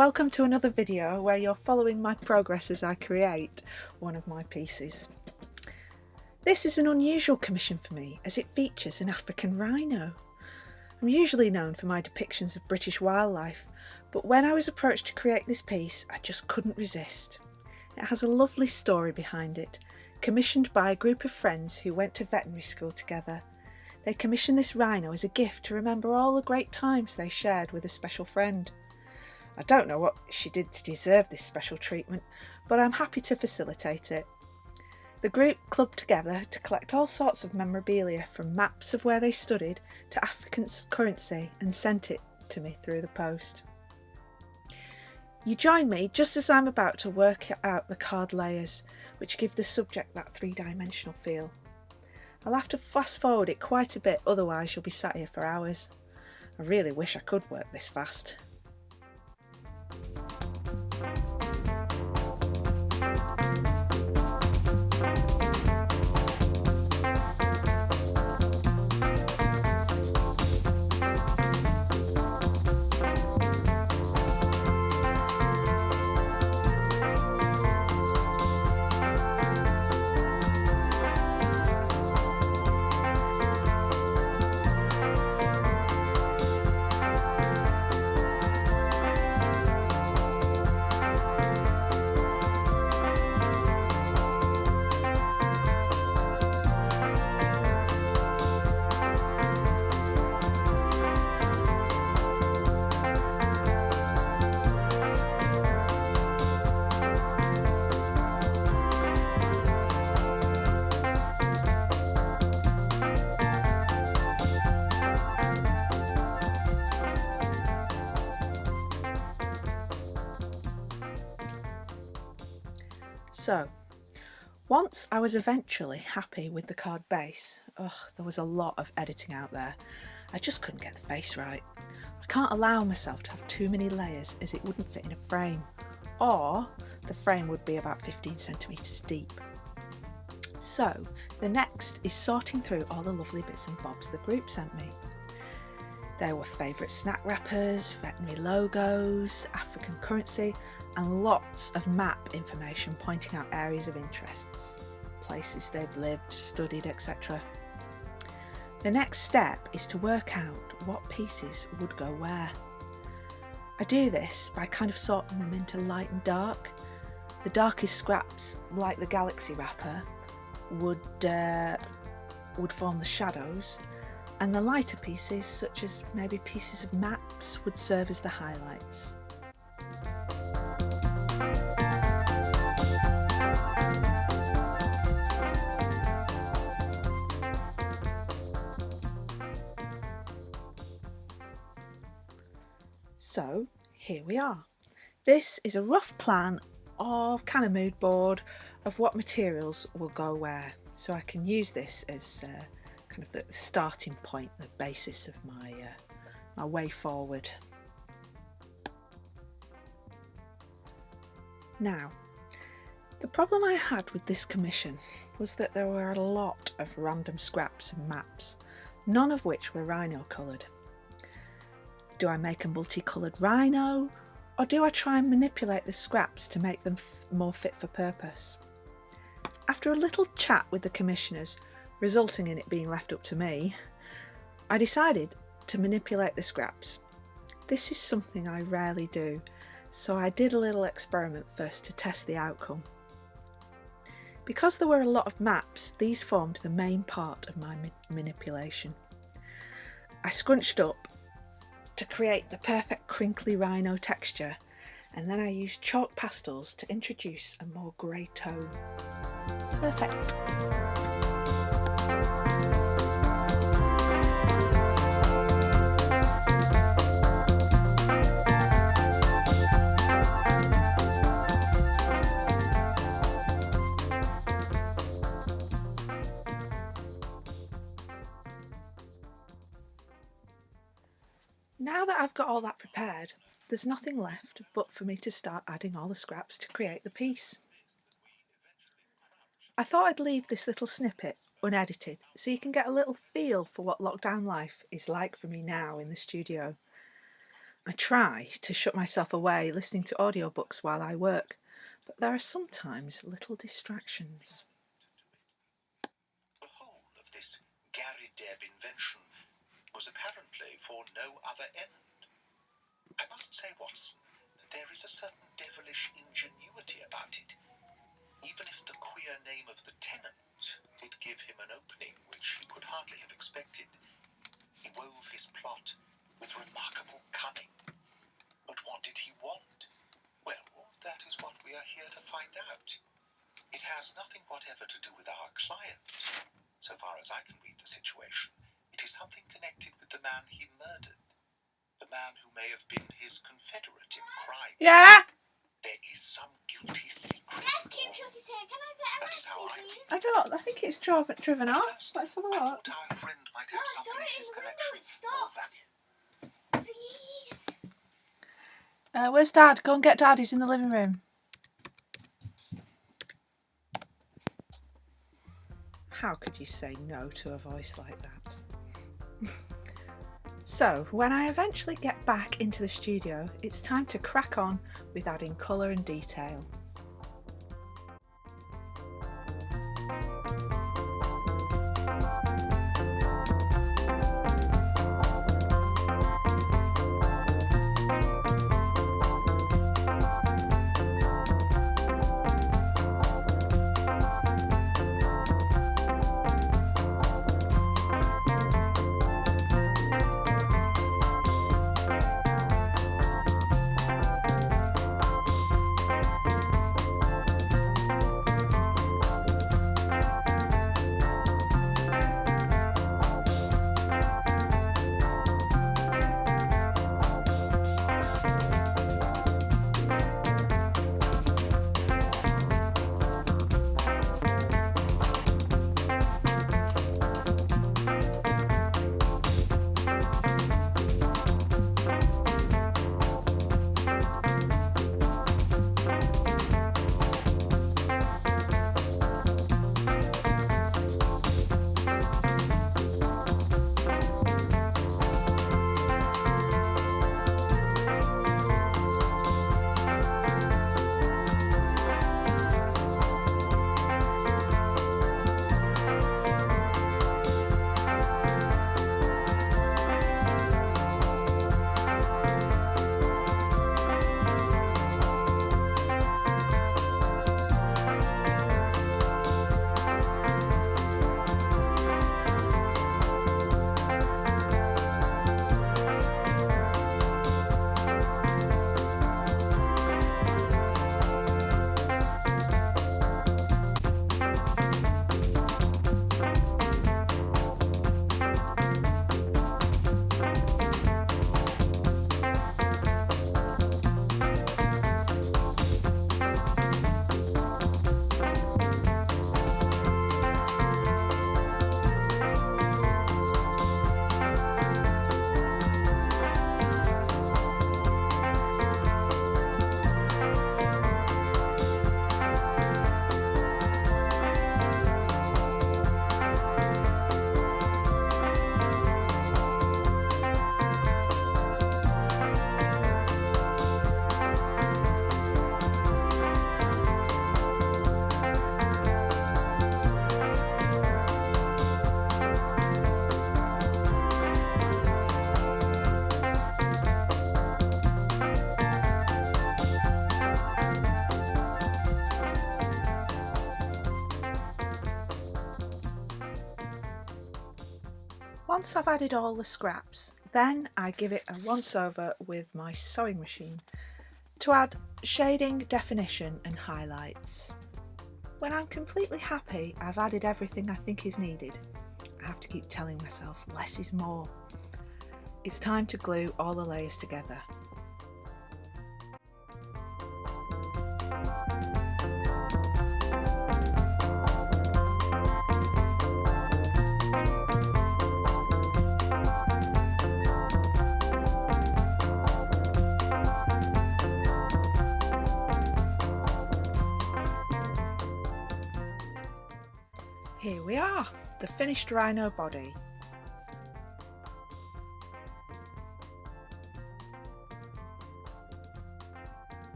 welcome to another video where you're following my progress as I create one of my pieces. This is an unusual commission for me as it features an African rhino. I'm usually known for my depictions of British wildlife, but when I was approached to create this piece, I just couldn't resist. It has a lovely story behind it, commissioned by a group of friends who went to veterinary school together. They commissioned this rhino as a gift to remember all the great times they shared with a special friend. I don't know what she did to deserve this special treatment, but I'm happy to facilitate it. The group clubbed together to collect all sorts of memorabilia, from maps of where they studied to African currency, and sent it to me through the post. You join me just as I'm about to work out the card layers, which give the subject that three-dimensional feel. I'll have to fast forward it quite a bit, otherwise you'll be sat here for hours. I really wish I could work this fast. So, once I was eventually happy with the card base, there was a lot of editing out there. I just couldn't get the face right. I can't allow myself to have too many layers as it wouldn't fit in a frame, or the frame would be about 15 centimetres deep. So, the next is sorting through all the lovely bits and bobs the group sent me. There were favourite snack wrappers, veterinary logos, African currency, and lots of map information pointing out areas of interests, places they've lived, studied, etc. The next step is to work out what pieces would go where. I do this by kind of sorting them into light and dark. The darkest scraps, like the galaxy wrapper, would form the shadows, and the lighter pieces, such as maybe pieces of maps, would serve as the highlights. So here we are. This is a rough plan, or kind of mood board, of what materials will go where, so I can use this as kind of the starting point, the basis of my way forward. Now, the problem I had with this commission was that there were a lot of random scraps and maps, none of which were rhino coloured. Do I make a multicoloured rhino, or do I try and manipulate the scraps to make them more fit for purpose? After a little chat with the commissioners, resulting in it being left up to me, I decided to manipulate the scraps. This is something I rarely do, so I did a little experiment first to test the outcome. Because there were a lot of maps, these formed the main part of my manipulation. I scrunched up to create the perfect crinkly rhino texture, and then I used chalk pastels to introduce a more grey tone. Perfect. Now that I've got all that prepared, there's nothing left but for me to start adding all the scraps to create the piece. I thought I'd leave this little snippet unedited so you can get a little feel for what lockdown life is like for me now in the studio. I try to shut myself away listening to audiobooks while I work, but there are sometimes little distractions. The whole of this Gary Deb invention was apparently for no other end. I must say, Watson, that there is a certain devilish ingenuity about it. Even if the queer name of the tenant did give him an opening which he could hardly have expected, he wove his plot with remarkable cunning. But what did he want? Well, that is what we are here to find out. It has nothing whatever to do with our client. So far as I can read the situation, it is something connected with the man he murdered. The man who may have been his confederate in crime. Yeah? There is some guilty secret. Rescue truck is here. Can I get a That is how rescue, I please? I think it's driven At off. first, Let's have a I look. thought our friend might No, have I something saw in it his in the window. collection. It Or that stopped. Please. Where's Dad? Go and get Dad. He's in the living room. How could you say no to a voice like that? So, when I eventually get back into the studio, it's time to crack on with adding colour and detail. Once I've added all the scraps, then I give it a once over with my sewing machine to add shading, definition and highlights. When I'm completely happy I've added everything I think is needed, I have to keep telling myself less is more. It's time to glue all the layers together. Here we are, the finished rhino body.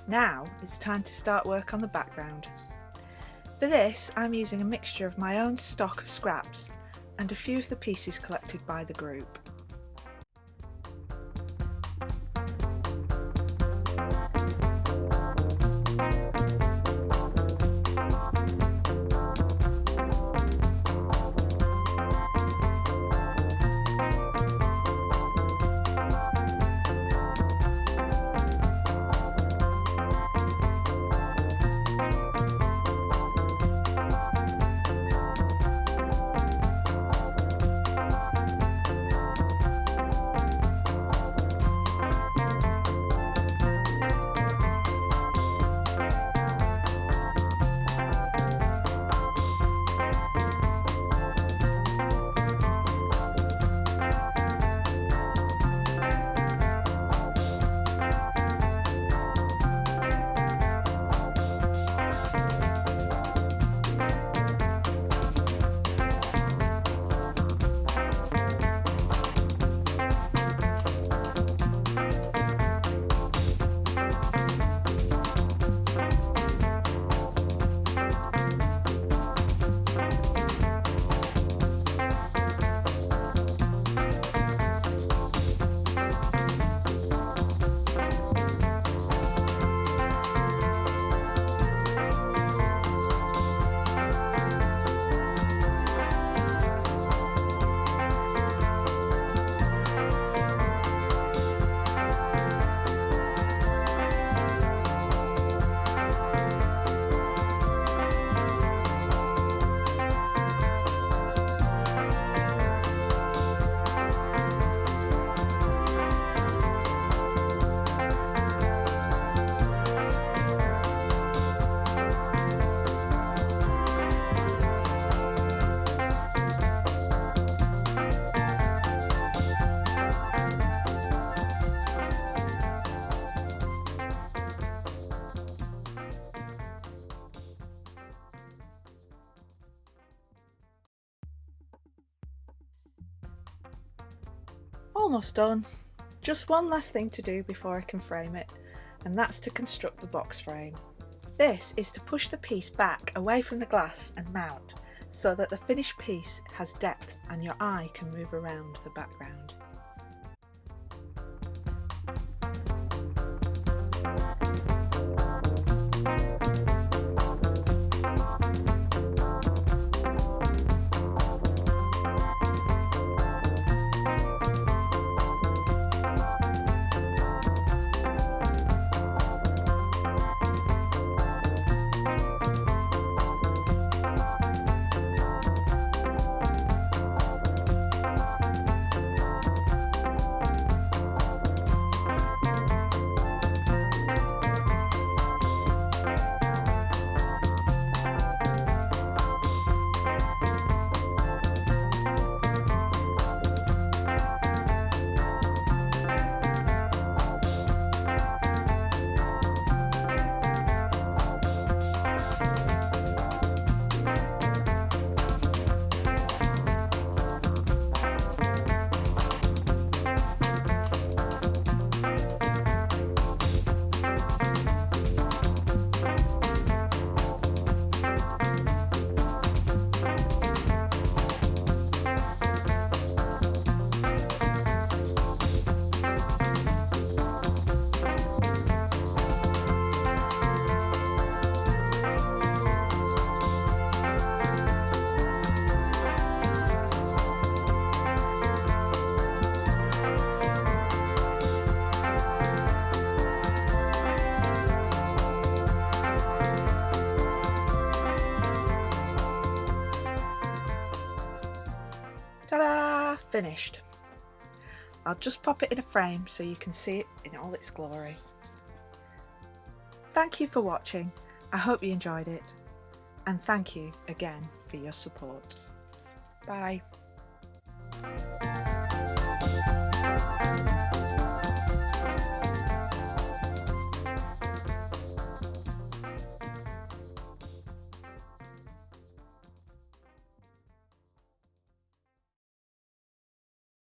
Now it's time to start work on the background. For this, I'm using a mixture of my own stock of scraps and a few of the pieces collected by the group. Almost done. Just one last thing to do before I can frame it, and that's to construct the box frame. This is to push the piece back away from the glass and mount so that the finished piece has depth and your eye can move around the background. Ta-da! Finished. I'll just pop it in a frame so you can see it in all its glory. Thank you for watching. I hope you enjoyed it. And thank you again for your support. Bye.